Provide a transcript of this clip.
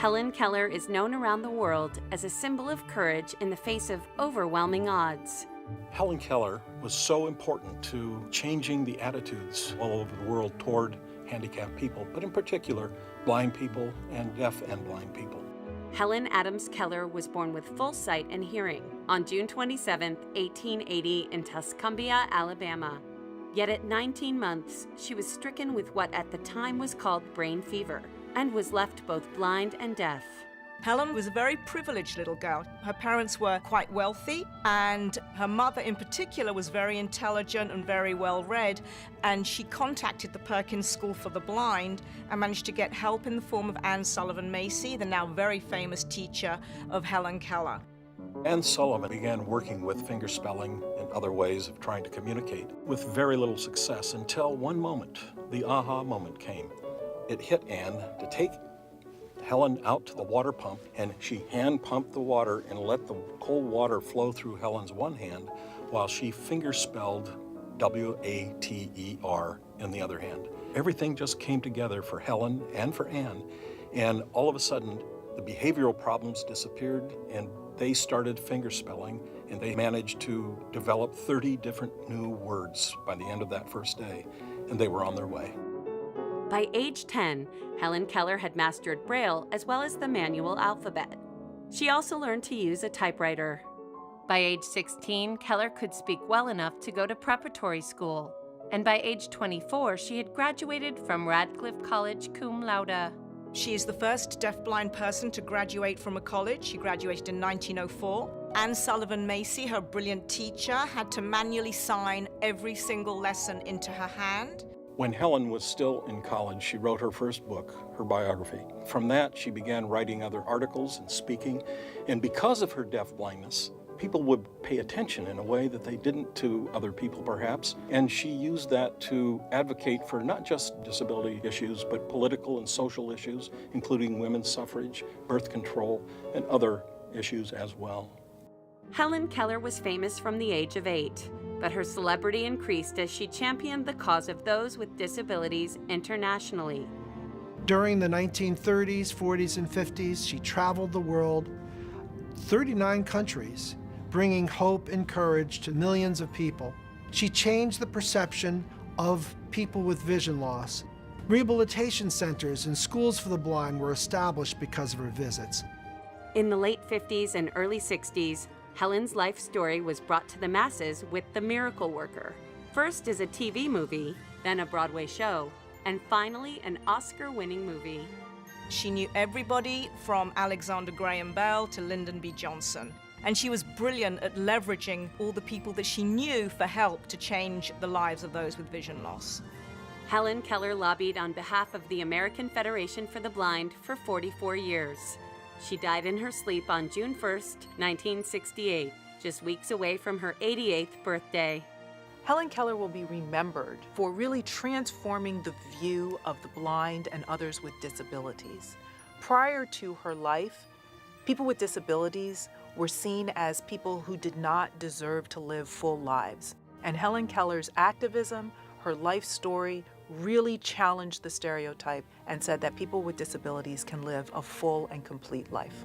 Helen Keller is known around the world as a symbol of courage in the face of overwhelming odds. Helen Keller was so important to changing the attitudes all over the world toward handicapped people, but in particular, blind people and deaf and blind people. Helen Adams Keller was born with full sight and hearing on June 27, 1880 in Tuscumbia, Alabama. Yet at 19 months, she was stricken with what at the time was called brain fever and was left both blind and deaf. Helen was a very privileged little girl. Her parents were quite wealthy, and her mother in particular was very intelligent and very well read, and she contacted the Perkins School for the Blind and managed to get help in the form of Anne Sullivan Macy, the now very famous teacher of Helen Keller. Anne Sullivan began working with fingerspelling and other ways of trying to communicate with very little success until one moment, the aha moment came. It hit Anne to take Helen out to the water pump, and she hand pumped the water and let the cold water flow through Helen's one hand while she fingerspelled W-A-T-E-R in the other hand. Everything just came together for Helen and for Anne, and all of a sudden the behavioral problems disappeared and they started fingerspelling, and they managed to develop 30 different new words by the end of that first day, and they were on their way. By age 10, Helen Keller had mastered Braille as well as the manual alphabet. She also learned to use a typewriter. By age 16, Keller could speak well enough to go to preparatory school. And by age 24, she had graduated from Radcliffe College cum laude. She is the first deafblind person to graduate from a college. She graduated in 1904. Anne Sullivan Macy, her brilliant teacher, had to manually sign every single lesson into her hand. When Helen was still in college, she wrote her first book, her biography. From that, she began writing other articles and speaking. And because of her deafblindness, people would pay attention in a way that they didn't to other people, perhaps. And she used that to advocate for not just disability issues, but political and social issues, including women's suffrage, birth control, and other issues as well. Helen Keller was famous from the age of 8. But her celebrity increased as she championed the cause of those with disabilities internationally. During the 1930s, 40s, and 50s, she traveled the world, 39 countries, bringing hope and courage to millions of people. She changed the perception of people with vision loss. Rehabilitation centers and schools for the blind were established because of her visits. In the late 50s and early 60s, Helen's life story was brought to the masses with The Miracle Worker, first as a TV movie, then a Broadway show, and finally an Oscar-winning movie. She knew everybody from Alexander Graham Bell to Lyndon B. Johnson, and she was brilliant at leveraging all the people that she knew for help to change the lives of those with vision loss. Helen Keller lobbied on behalf of the American Federation for the Blind for 44 years. She died in her sleep on June 1st, 1968, just weeks away from her 88th birthday. Helen Keller will be remembered for really transforming the view of the blind and others with disabilities. Prior to her life, people with disabilities were seen as people who did not deserve to live full lives. And Helen Keller's activism, her life story, really challenged the stereotype and said that people with disabilities can live a full and complete life.